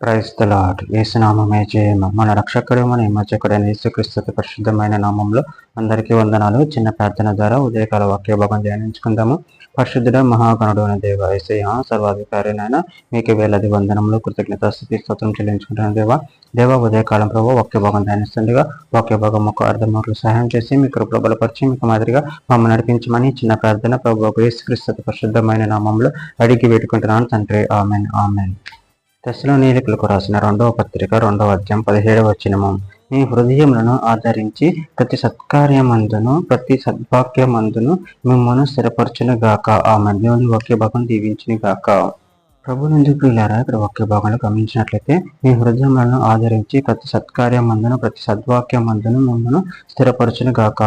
Praise the lord. యేసునామమే జయము. మన రక్షకుడు మన విమోచకుడైన యేసుక్రీస్తు పరిశుద్ధమైన నామంలో అందరికీ వందనాలు. చిన్న ప్రార్థన ద్వారా ఉదయకాల వాక్య భాగం ధ్యానించుకుందాము. పరిశుద్ధుడ మహాగణుడు అయిన దేవ యేసయ్య సర్వాధికారినైనా మీకు వేలాది వందనములు కృతజ్ఞతాస్తుతి స్తోత్రం చెల్లించుకుంటున్న దేవ ఉదయకాలం ప్రభు వాక్య భాగం ధ్యానిస్తుండగా వాక్య భాగం ఒక అర్థమాటలు సహాయం చేసి మీ కృపలో బలపరిచి మీకు మాదిరిగా మమ్మల్ని నడిపించమని చిన్న ప్రార్థన ప్రభు యేసుక్రీస్తు పరిశుద్ధమైన నామంలో అడిగి వేడుకుంటున్నాను తండ్రి. Amen amen. తెస్సలోనికీయులకు రాసిన 2వ పత్రిక 2వ అధ్యాయం 17వ వచనము. మీ హృదయములను ఆదరించి ప్రతి సత్కార్యమందును ప్రతి సద్వాక్యమందును మిమ్మల్ని స్థిరపరచును గాక. ఆమేన్. దేవుని వాక్య భాగం దీవించును గాక. ప్రభు నుండి ప్రియులారా, ఇక్కడ వాక్య భాగంలో గమనించినట్లయితే మీ హృదయములను ఆదరించి ప్రతి సత్కార్యం మందును ప్రతి సద్వాక్యం మందును మిమ్మల్ని స్థిరపరచును గాక.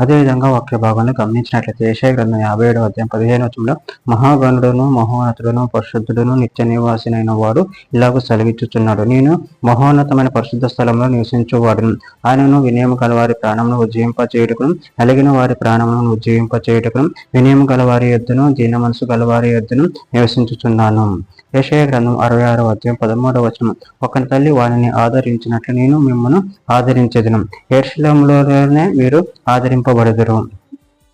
అదేవిధంగా వాక్య భాగంలో గమనించినట్లయితే యెషయా గ్రంథం 57వ అధ్యాయం 15వ వచనంలో మహాగణుడును మహోన్నతుడును పరిశుద్ధుడును నిత్య నివాసినైన వాడు ఇలాగూ సెలవిచ్చుచున్నాడు. నేను మహోన్నతమైన పరిశుద్ధ స్థలంలో నివసించువాడును. ఆయనను వినయము గల వారి ప్రాణమును ఉజ్జీవింపచేయుటకును అలిగిన వారి ప్రాణమును ఉజ్జీవింపచేయుటకును వినయము గల వారి యొద్దను దీన మనసు గల వారి యొద్దను నివసించుచున్నాను. యెషయా గ్రంథం 66వ అధ్యాయం 13వ వచనం. ఒకని తల్లి వానిని ఆదరించినట్లు నేను మిమ్మల్ని ఆదరించెదను. యెరూషలేములోనే మీరు ఆదరింపబడుదురు.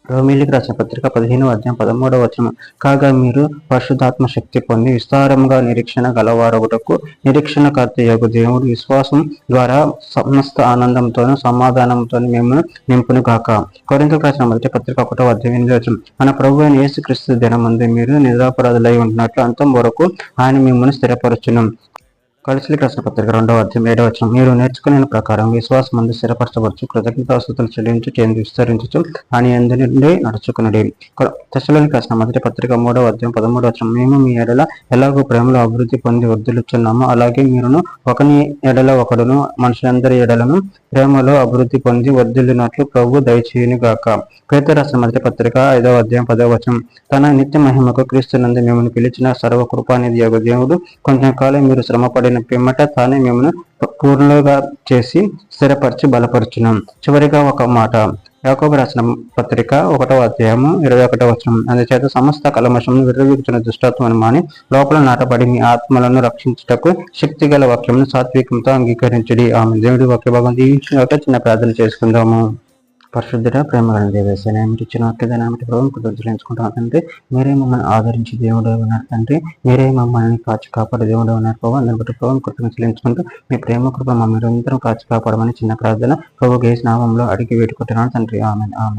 రోమీయులకు రాసిన పత్రిక 15వ అధ్యాయం 13వ వచనం. కాగా మీరు పరిశుద్ధాత్మ శక్తి పొంది విస్తారంగా నిరీక్షణ గలవారొకటకు నిరీక్షణకర్తయగు దేవుడు విశ్వాసం ద్వారా సమస్త ఆనందంతోనూ సమాధానంతోనూ మిమ్మల్ని నింపును గాక. కొరింథీయులకు రాసిన మొదటి పత్రిక 1వ అధ్యాయం 8వ వచనం. మన ప్రభువైన యేసుక్రీస్తు దినమందు మీరు నిరపరాధులై ఉంటున్నట్లు అంతం వరకు ఆయన మిమ్మల్ని స్థిరపరచును. కొలస్సీయులకు రాసిన పత్రిక 2వ అధ్యాయం 7వ వచనం. మీరు నేర్చుకునే ప్రకారం విశ్వాసమందు స్థిరపరచవచ్చు కృతజ్ఞతాస్తుతులు చెల్లించు విస్తరించు అని యందు నుండి నడుచుకునుడి. తెస్సలోనికీయులకు రాసిన మొదటి పత్రిక 3వ అధ్యాయం 13వ వచనం. మేము మీ ఎడల ఎలాగో ప్రేమలో అభివృద్ధి పొంది వర్ధిల్లుచున్నామో అలాగే మీరును ఒకని ఎడల ఒకడును మనుషులందరి ఎడలను ప్రేమలో అభివృద్ధి పొంది వర్ధిల్లునట్లు ప్రభు దయచేయును గాక. పేతురు రాసిన మొదటి పత్రిక 5వ అధ్యాయం 10వ వచనం. తన నిత్య మహిమకు క్రీస్తునందు మిమ్మల్ని పిలిచిన సర్వకృపానిధియగు దేవుడు కొంతకాలం మీరు శ్రమపడిన పిమ్మట తానే మిమ్మల్ని పూర్ణులుగా చేసి స్థిరపరిచి బలపరచును. చివరిగా ఒక మాట. యాకోబు రాసిన పత్రిక 1వ అధ్యాయము 21వ వచనం. అందుచేత సమస్త కల్మషమును విర్రవీగుచున్న దుష్టత్వమును మాని లోపల నాటబడి మీ ఆత్మలను రక్షించుటకు శక్తిగల వాక్యమును సాత్వికంతో అంగీకరించుడి. ఆమె. దేవుడి వాక్య భాగం దీవించినాక చిన్న ప్రార్థన చేసుకుందాము. పరిశుద్ధుడ ప్రేమలను దేవేశాను ఇచ్చిన వాక్యదానాన్ని ప్రభావం కృతజ్ఞతలు తండ్రి. మీరే మమ్మల్ని ఆదరించి దేవుడు ఉన్నారు తండ్రి. మీరే మమ్మల్ని కాచి కాపాడు దేవుడు ఉన్నారు ప్రభావం. అందరి బట్టి ప్రభావం కృతజ్ఞతలు మీ ప్రేమ కృప మమ్మల్ని నిరంతరం కాచి కాపాడమని చిన్న ప్రార్థన ప్రభు యేసు నామములో అడిగి వేడుకుంటున్నాను తండ్రి. ఆమేన్ ఆమేన్.